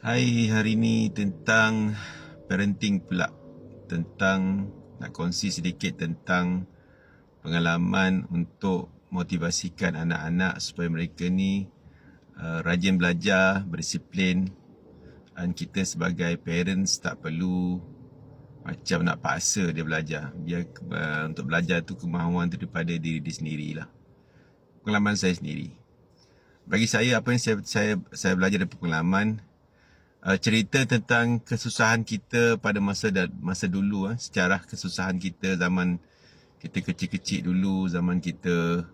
Hai, hari ni tentang parenting pula. Tentang nak kongsi sedikit tentang pengalaman untuk motivasikan anak-anak supaya mereka ni rajin belajar, berdisiplin, dan kita sebagai parents tak perlu macam nak paksa dia belajar. Biar untuk belajar tu kemahuan tu daripada diri dia sendirilah. Pengalaman saya sendiri. Bagi saya, apa yang saya belajar dari pengalaman, cerita tentang kesusahan kita pada masa dulu, sejarah kesusahan kita zaman kita kecil-kecil dulu, zaman kita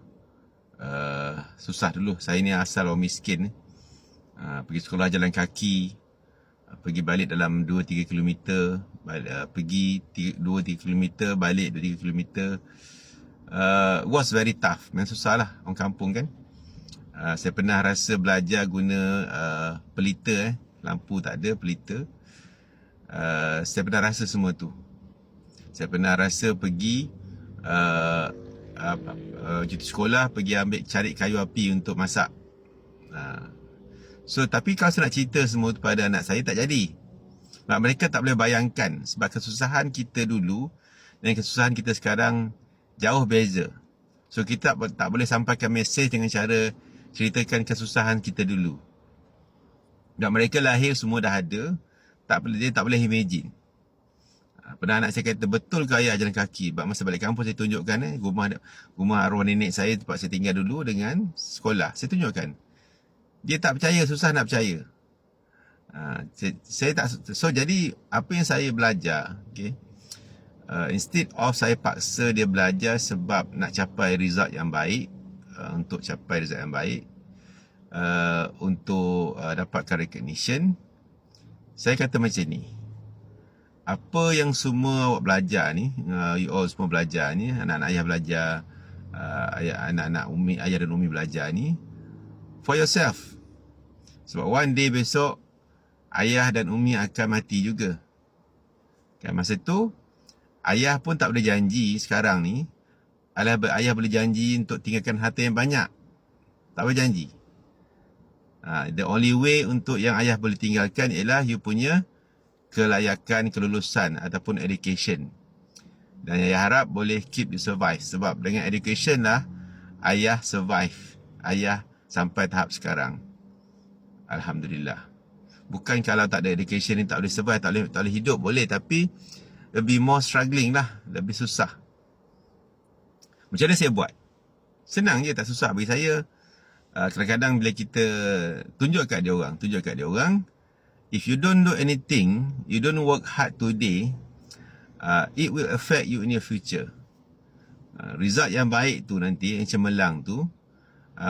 susah dulu. Saya ni asal orang miskin, pergi sekolah jalan kaki, pergi balik dalam 2-3 kilometer, pergi 2-3 kilometer, balik 2-3 kilometer. Was very tough, memang susah lah orang kampung kan. Saya pernah rasa belajar guna pelita, lampu tak ada, pelita. Saya pernah rasa semua tu. Saya pernah rasa pergi cuti sekolah, pergi ambil cari kayu api untuk masak. So, tapi kalau saya nak cerita semua tu pada anak saya, tak jadi. Sebab mereka tak boleh bayangkan. Sebab kesusahan kita dulu dan kesusahan kita sekarang jauh beza. So, kita tak boleh sampaikan mesej dengan cara ceritakan kesusahan kita dulu. Dan mereka lahir semua dah ada, dia tak boleh imagine. Pernah anak saya kata, betul ke ayah jalan kaki? Sebab masa balik kampung saya tunjukkan rumah arwah nenek saya tempat saya tinggal dulu dengan sekolah. Saya tunjukkan. Dia tak percaya, susah nak percaya. Saya tak. So jadi apa yang saya belajar, okay, instead of saya paksa dia belajar sebab nak capai result yang baik, untuk capai result yang baik, untuk dapatkan recognition, saya kata macam ni. Apa yang semua awak belajar ni, you all semua belajar ni, anak-anak ayah belajar, anak-anak umi, ayah dan umi belajar ni, for yourself. Sebab one day besok ayah dan umi akan mati juga. Kan masa tu ayah pun tak boleh janji sekarang ni. Ayah boleh janji untuk tinggalkan harta yang banyak. Tak boleh janji. The only way untuk yang ayah boleh tinggalkan ialah you punya kelayakan, kelulusan ataupun education. Dan ayah harap boleh keep you survive. Sebab dengan education lah ayah survive. Ayah sampai tahap sekarang. Alhamdulillah. Bukan kalau tak ada education ni tak boleh survive, tak boleh hidup, boleh, tapi lebih more struggling lah, lebih susah. Macam mana saya buat? Senang je, tak susah bagi saya. Kadang-kadang bila kita tunjuk kat dia orang, if you don't do anything, you don't work hard today, it will affect you in your future. Result yang baik tu nanti, yang cemerlang tu,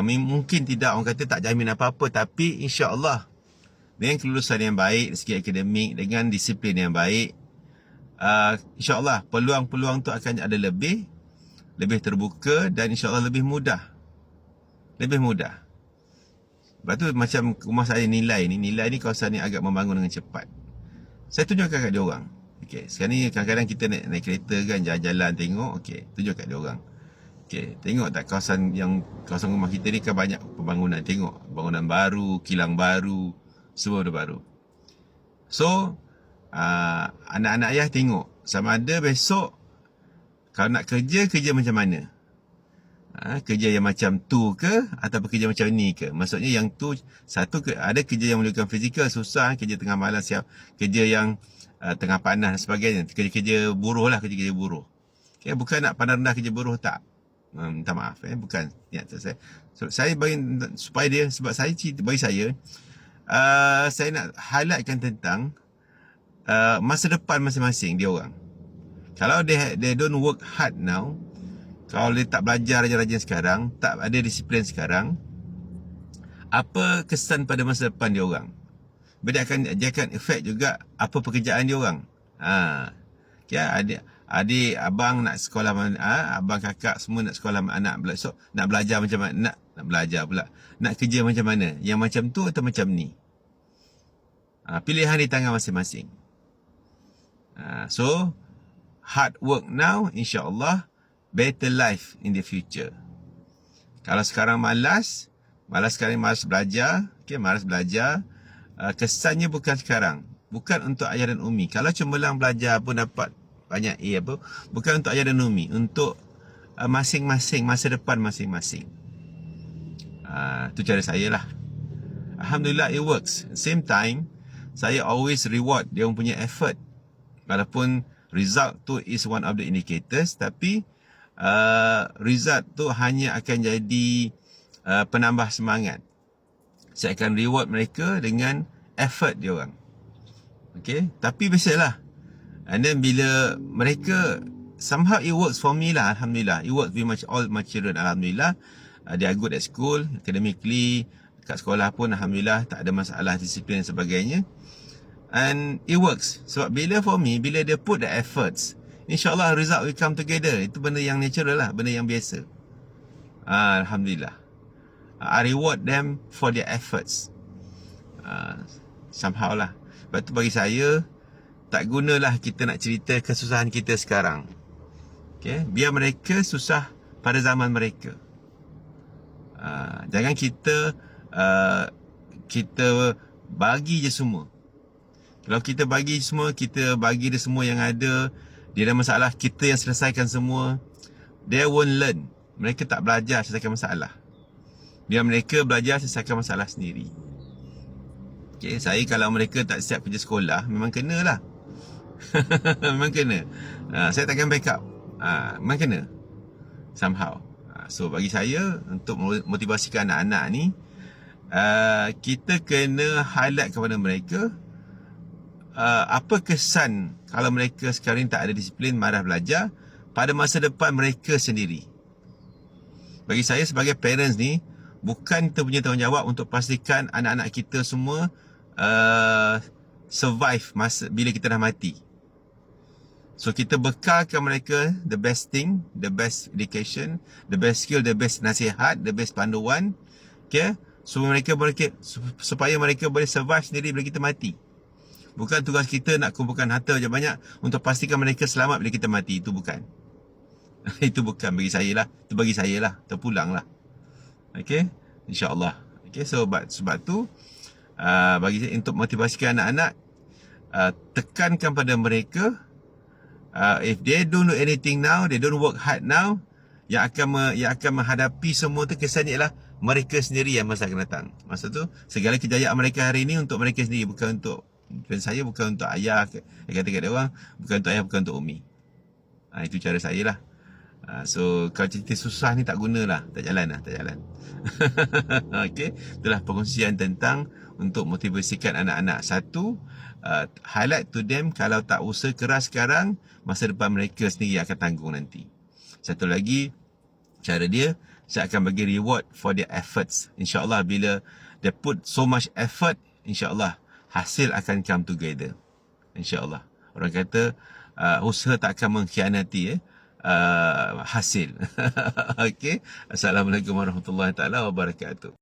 mungkin tidak, orang kata tak jamin apa-apa, tapi insya-Allah dengan kelulusan yang baik dari segi akademik, dengan disiplin yang baik, insya-Allah peluang-peluang tu akan ada lebih terbuka dan insya-Allah lebih mudah. Sebab tu macam rumah saya nilai ni kawasan ni agak membangun dengan cepat. Saya tunjukkan kat dia orang. Okey, sekarang ni kadang-kadang kita naik kereta kan, jalan-jalan tengok, okey, tunjuk kat dia orang. Okey, tengok tak kawasan rumah kita ni kan banyak pembangunan, tengok bangunan baru, kilang baru, semua dah baru. So, anak-anak ayah tengok sama ada besok kalau nak kerja macam mana. Kerja yang macam tu ke ataupun kerja macam ni ke? Maksudnya yang tu satu ada kerja yang memerlukan fizikal, susah, kerja tengah malas, kerja yang tengah panas dan sebagainya, kerja buruh lah, kerja buruh. Okay, bukan nak pandang rendah kerja buruh, tak. Minta maaf, bukan. Saya bagi supaya dia, sebab bagi saya nak highlightkan tentang masa depan masing-masing dia orang. Kalau they don't work hard now, kalau dia tak belajar rajin-rajin sekarang, tak ada disiplin sekarang, apa kesan pada masa depan dia orang? Dia akan efek juga apa pekerjaan dia orang. Adik, abang nak sekolah mana, abang kakak semua nak sekolah anak so, nak belajar macam mana, nak belajar pula, nak kerja macam mana, yang macam tu atau macam ni. Pilihan di tangan masing-masing. So hard work now, insya-Allah better life in the future. Kalau sekarang malas belajar, malas belajar, kesannya bukan sekarang. Bukan untuk ayah dan umi. Kalau cemerlang belajar pun dapat banyak A apa, bukan untuk ayah dan umi, untuk masing-masing, masa depan masing-masing. Tu cara saya lah. Alhamdulillah it works. Same time, saya always reward dia punya effort. Walaupun result tu is one of the indicators, tapi result tu hanya akan jadi penambah semangat. Saya akan reward mereka dengan effort dia orang. Okay, tapi biasalah. And then bila mereka, somehow it works for me lah, Alhamdulillah. It works with all my children, Alhamdulillah. They are good at school, academically. Kat sekolah pun Alhamdulillah tak ada masalah disiplin dan sebagainya. And it works. Sebab bila for me, bila dia put the efforts, InsyaAllah result will come together. Itu benda yang natural lah, benda yang biasa. Alhamdulillah. I reward them for their efforts. Somehow lah. Sebab tu bagi saya, tak gunalah kita nak cerita kesusahan kita sekarang. Okay? Biar mereka susah pada zaman mereka. Jangan kita bagi je semua. Kalau kita bagi semua, kita bagi dia semua yang ada, dia ada masalah, kita yang selesaikan semua, they won't learn. Mereka tak belajar selesaikan masalah. Biar mereka belajar selesaikan masalah sendiri. Okay, saya kalau mereka tak siap kerja sekolah, memang kena lah. Memang kena. Saya takkan backup. Memang kena. Somehow. So bagi saya, untuk motivasikan anak-anak ni, kita kena highlight kepada mereka apa kesan kalau mereka sekarang tak ada disiplin, marah belajar pada masa depan mereka sendiri. Bagi saya sebagai parents ni, bukan kita punya tanggungjawab untuk pastikan anak-anak kita semua survive masa bila kita dah mati. So kita bekalkan mereka the best thing, the best education, the best skill, the best nasihat, the best panduan. Okay, supaya mereka boleh survive sendiri bila kita mati. Bukan tugas kita nak kumpulkan harta je banyak untuk pastikan mereka selamat bila kita mati. Itu bukan. Itu bukan bagi saya lah. Itu bagi saya lah. Terpulang lah. Okay, InsyaAllah. Okay, so sebab tu bagi saya, untuk motivasikan anak-anak, tekankan pada mereka, if they don't do anything now, they don't work hard now, yang akan menghadapi semua tu kesannya ialah mereka sendiri yang masa akan datang. Masa tu segala kejayaan mereka hari ini untuk mereka sendiri, bukan untuk saya, bukan untuk ayah, kata-kata dia orang, bukan untuk ayah, bukan untuk umi. Itu cara saya lah. So kalau cerita susah ni tak guna lah, tak jalan lah, tak jalan. Okay, itulah perkongsian tentang untuk motivasikan anak-anak. Satu, highlight to them, kalau tak usaha keras sekarang, masa depan mereka sendiri akan tanggung nanti. Satu lagi, cara dia, saya akan bagi reward for their efforts. InsyaAllah bila they put so much effort, InsyaAllah hasil akan come together. InsyaAllah. Orang kata usaha tak akan mengkhianati hasil. Okay. Assalamualaikum warahmatullahi wabarakatuh.